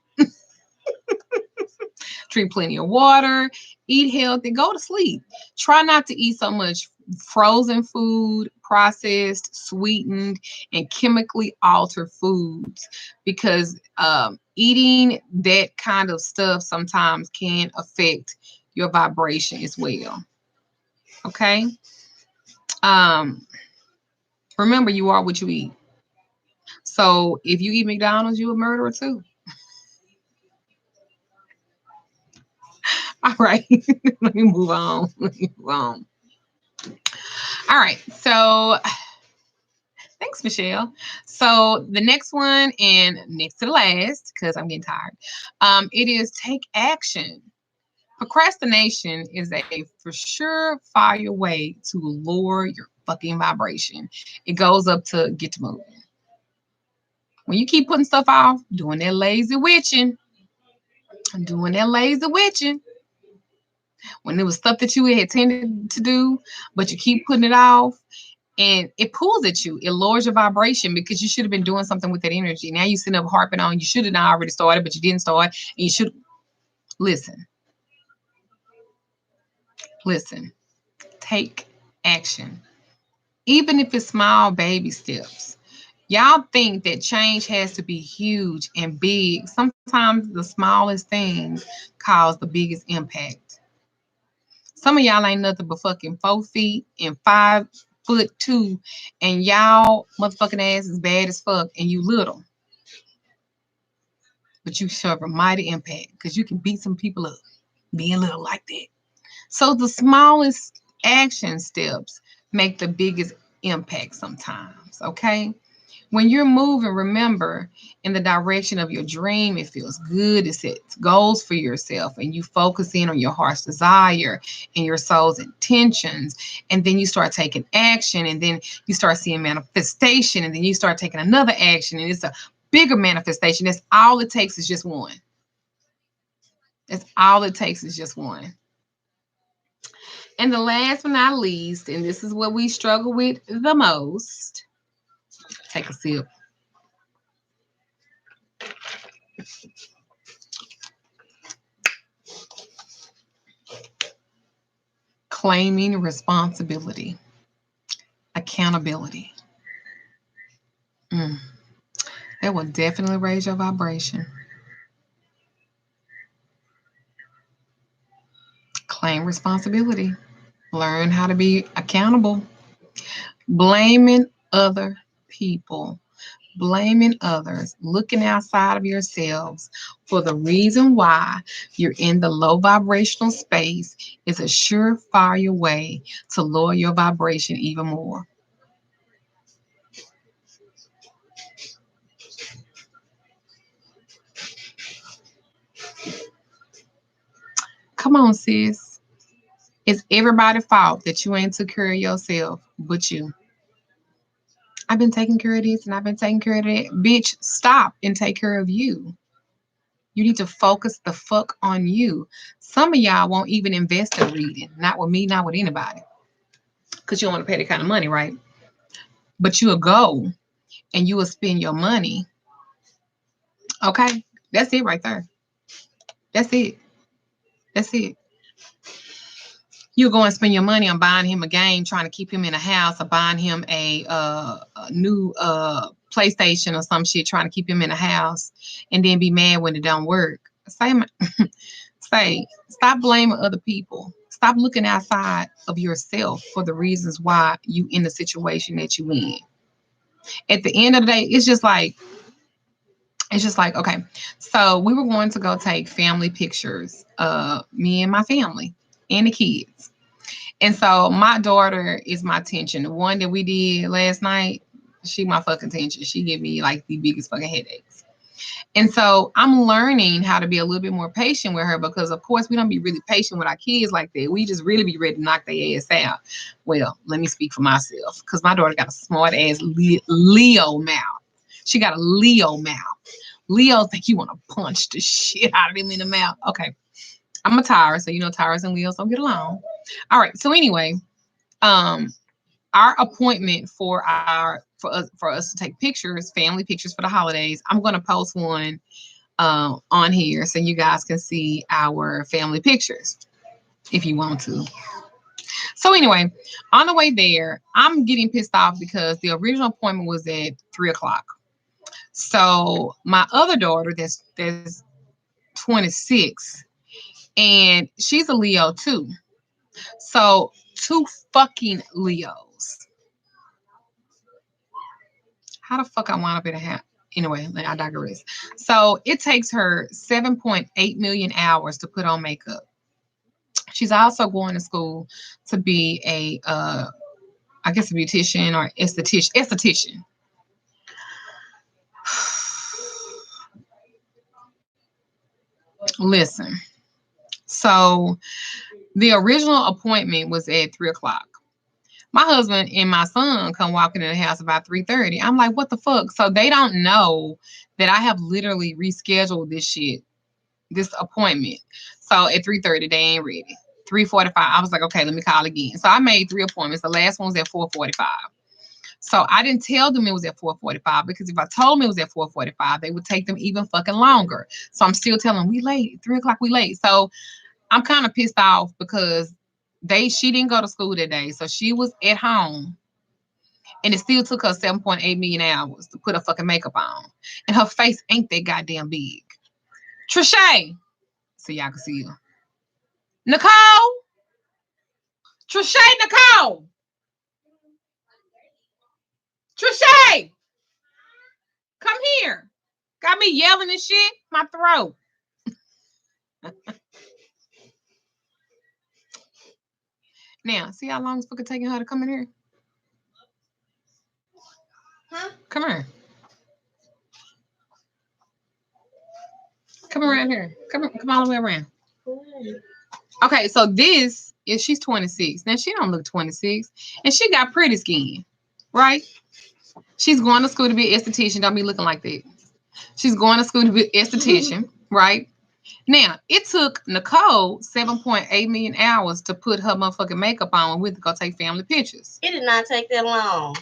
Drink plenty of water, eat healthy, go to sleep. Try not to eat so much frozen food, processed, sweetened, and chemically altered foods because eating that kind of stuff sometimes can affect your vibration as well. Okay. Um, Remember, you are what you eat. So if you eat McDonald's, you're a murderer too. All right. Let me move on. Let me move on. All right. So thanks, Michelle. So the next one and next to the last, because I'm getting tired, it is take action. Procrastination is a for sure fire way to lower your fucking vibration. It goes up to get to moving. When you keep putting stuff off, doing that lazy witching, when it was stuff that you had tended to do, but you keep putting it off, and it pulls at you. It lowers your vibration because you should have been doing something with that energy. Now you sitting up harping on, you should have not already started, but you didn't start. And you should listen, take action. Even if it's small baby steps. Y'all think that change has to be huge and big. Sometimes the smallest things cause the biggest impact. Some of y'all ain't nothing but fucking 4 feet and 5'2", and y'all motherfucking ass is bad as fuck, and you little, but you serve a mighty impact because you can beat some people up being little like that. So the smallest action steps make the biggest impact sometimes. Okay. When you're moving, remember, in the direction of your dream, it feels good. It sets goals for yourself, and you focus in on your heart's desire and your soul's intentions. And then you start taking action, and then you start seeing manifestation, and then you start taking another action, and it's a bigger manifestation. That's all it takes is just one. That's all it takes is just one. And the last but not least, and this is what we struggle with the most. Take a sip. Claiming responsibility, accountability. That will definitely raise your vibration. Claim responsibility. Learn how to be accountable. Blaming other people blaming others, looking outside of yourselves for the reason why you're in the low vibrational space is a surefire way to lower your vibration even more. Come on, sis. It's everybody's fault that you ain't took care of yourself but you. I've been taking care of this and I've been taking care of that. Bitch, stop and take care of you. You need to focus the fuck on you. Some of y'all won't even invest in reading. Not with me, not with anybody. Because you don't want to pay that kind of money, right? But you'll go and you will spend your money. Okay? That's it right there. That's it. That's it. You go and spend your money on buying him a game, trying to keep him in a house, or buying him a new PlayStation or some shit, trying to keep him in a house, and then be mad when it don't work. Say, stop blaming other people. Stop looking outside of yourself for the reasons why you in the situation that you in. At the end of the day, it's just like, okay. So we were going to go take family pictures, me and my family and the kids. And so my daughter is my tension. The one that we did last night, she my fucking tension. She give me like the biggest fucking headaches. And so I'm learning how to be a little bit more patient with her because, of course, we don't be really patient with our kids like that. We just really be ready to knock their ass out. Well, let me speak for myself because my daughter got a smart ass Leo mouth. She got a Leo mouth. Leo think you want to punch the shit out of him in the mouth. Okay. I'm a Taurus, so you know Taurus and Leos don't get along. All right. So anyway, our appointment for us to take pictures, family pictures for the holidays. I'm gonna post one on here so you guys can see our family pictures if you want to. So anyway, on the way there, I'm getting pissed off because the original appointment was at 3:00. So my other daughter, that's 26, and she's a Leo too. So two fucking Leos. How the fuck I wound up in a hat? Anyway, I digress. So it takes her 7.8 million hours to put on makeup. She's also going to school to be I guess a beautician or esthetician. Listen. So the original appointment was at 3:00. My husband and my son come walking in the house about 3:30. I'm like, what the fuck? So they don't know that I have literally rescheduled this appointment. So at 3:30, they ain't ready. 3:45, I was like, okay, let me call again. So I made 3 appointments. The last one was at 4:45. So I didn't tell them it was at 4:45 because if I told them it was at 4:45, they would take them even fucking longer. So I'm still telling them we late, 3:00, we late. So I'm kind of pissed off because she didn't go to school that day. So she was at home and it still took her 7.8 million hours to put her fucking makeup on. And her face ain't that goddamn big. Trishay. So y'all can see her. Nicole. Trishay, Nicole. Trishay. Come here. Got me yelling and shit. My throat. Now, see how long it's fucking taking her to come in here? Huh? Come here. Come around here. Come all the way around. Okay, so this is she's 26. Now she don't look 26, and she got pretty skin, right? She's going to school to be an esthetician. Don't be looking like that. She's going to school to be an esthetician, right? Now it took Nicole 7.8 million hours to put her motherfucking makeup on when we go take family pictures. It did not take that long.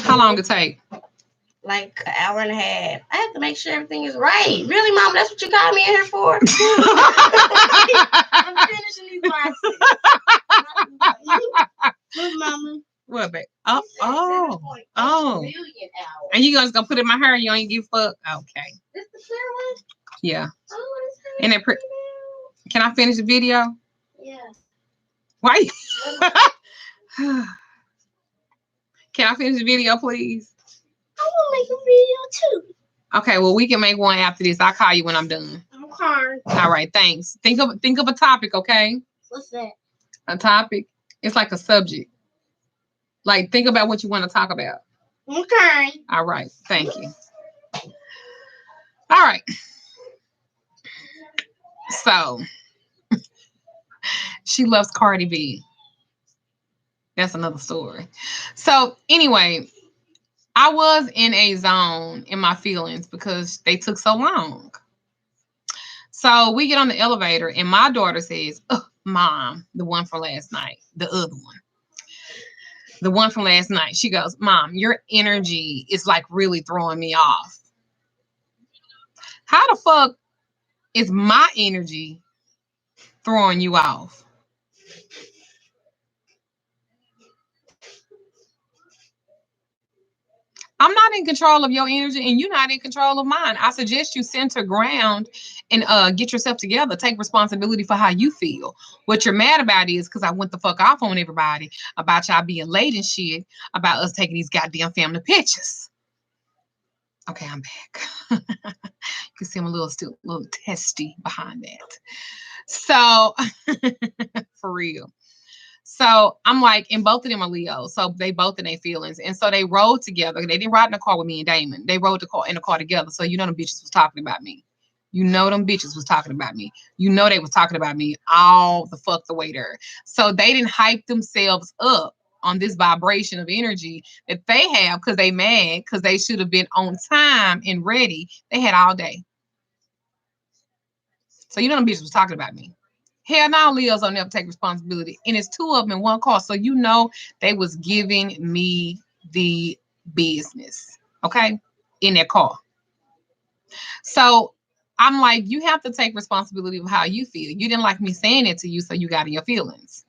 How long did it take? Like an hour and a half. I have to make sure everything is right. Really, Mom? That's what you called me in here for? I'm finishing these glasses. Look, Mama. What, babe? Oh. And you guys gonna put it in my hair? You ain't give a fuck? Okay. This the clear one? Yeah. Oh, and then can I finish the video? Yeah. Why? Can I finish the video, please? will make a video too. Okay, well, we can make one after this. I'll call you when I'm done. Okay. All right, thanks. Think of a topic, okay? What's that? A topic. It's like a subject. Like, think about what you want to talk about. Okay. All right, thank you. All right. So, she loves Cardi B. That's another story. So, anyway, I was in a zone in my feelings because they took so long. So we get on the elevator and my daughter says, Mom, the one from last night, the other one, the one from last night. She goes, Mom, your energy is like really throwing me off. How the fuck is my energy throwing you off? I'm not in control of your energy and you're not in control of mine. I suggest you center ground and get yourself together. Take responsibility for how you feel. What you're mad about is because I went the fuck off on everybody about y'all being late and shit, about us taking these goddamn family pictures. Okay, I'm back. You can see I'm still a little testy behind that. So, for real. So I'm like, and both of them are Leo, so they both in their feelings, and so they rode together. They didn't ride in the car with me and Damon. They rode in the car together. So you know them bitches was talking about me. You know them bitches was talking about me. You know they was talking about me all the fuck the way there. So they didn't hype themselves up on this vibration of energy that they have because they mad because they should have been on time and ready. They had all day. So you know them bitches was talking about me. Hell no, Leos don't never take responsibility. And it's two of them in one car. So you know they was giving me the business. Okay? In their car. So I'm like, you have to take responsibility of how you feel. You didn't like me saying it to you, so you got in your feelings.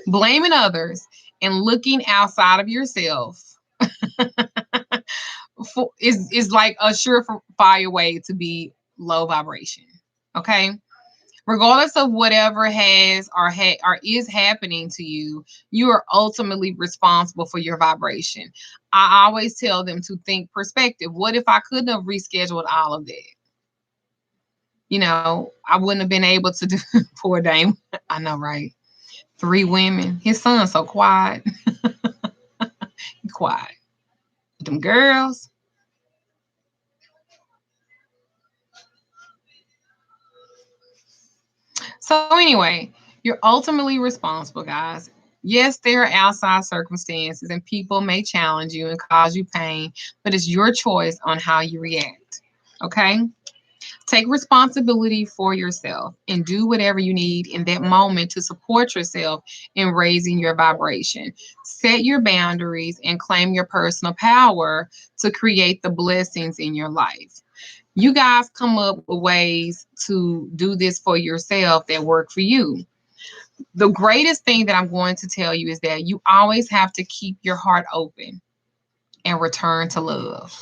Blaming others and looking outside of yourself is like a surefire way to be low vibration. Okay? Regardless of whatever has or is happening to you, you are ultimately responsible for your vibration. I always tell them to think perspective. What if I couldn't have rescheduled all of that? You know, I wouldn't have been able to do. Poor Dame. I know, right? 3 women. His son's so quiet. He's quiet. But them girls. So anyway, you're ultimately responsible, guys. Yes, there are outside circumstances and people may challenge you and cause you pain, but it's your choice on how you react. Okay? Take responsibility for yourself and do whatever you need in that moment to support yourself in raising your vibration. Set your boundaries and claim your personal power to create the blessings in your life. You guys come up with ways to do this for yourself that work for you. The greatest thing that I'm going to tell you is that you always have to keep your heart open and return to love.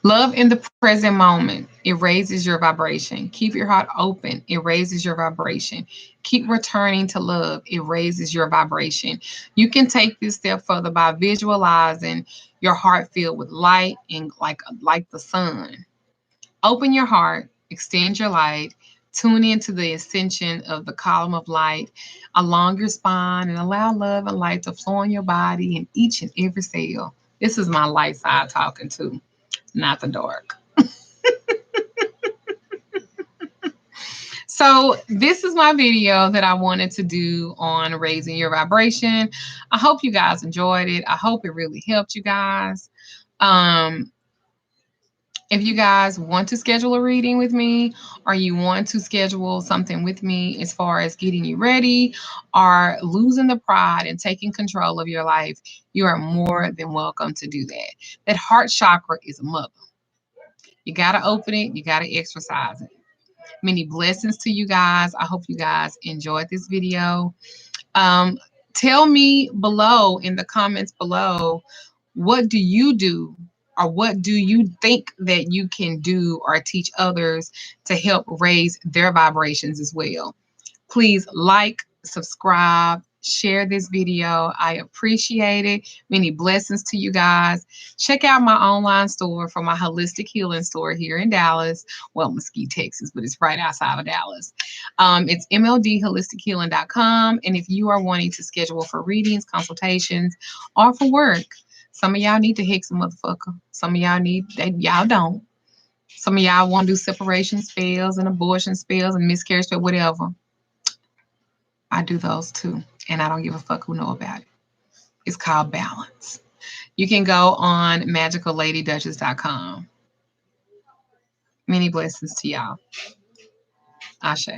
Love in the present moment. It raises your vibration. Keep your heart open. It raises your vibration. Keep returning to love. It raises your vibration. You can take this step further by visualizing your heart filled with light and like the sun. Open your heart, extend your light, tune into the ascension of the column of light along your spine and allow love and light to flow in your body in each and every cell. This is my light side talking too, not the dark. So this is my video that I wanted to do on raising your vibration. I hope you guys enjoyed it. I hope it really helped you guys. If you guys want to schedule a reading with me or you want to schedule something with me as far as getting you ready or losing the pride and taking control of your life, you are more than welcome to do that. That heart chakra is a mother. You got to open it. You got to exercise it. Many blessings to you guys. I hope you guys enjoyed this video. Tell me below in the comments below, what do you do or what do you think that you can do or teach others to help raise their vibrations as well? Please like, subscribe, share this video. I appreciate it. Many blessings to you guys. Check out my online store for my holistic healing store here in Dallas. Well, Mesquite, Texas, but it's right outside of Dallas. It's mldholistichealing.com. And if you are wanting to schedule for readings, consultations, or for work, some of y'all need to hex a motherfucker. Some of y'all need, y'all don't. Some of y'all want to do separation spells and abortion spells and miscarriage spells, whatever. I do those too. And I don't give a fuck who know about it. It's called balance. You can go on magicalLadyDuchess.com. Many blessings to y'all. Ashe.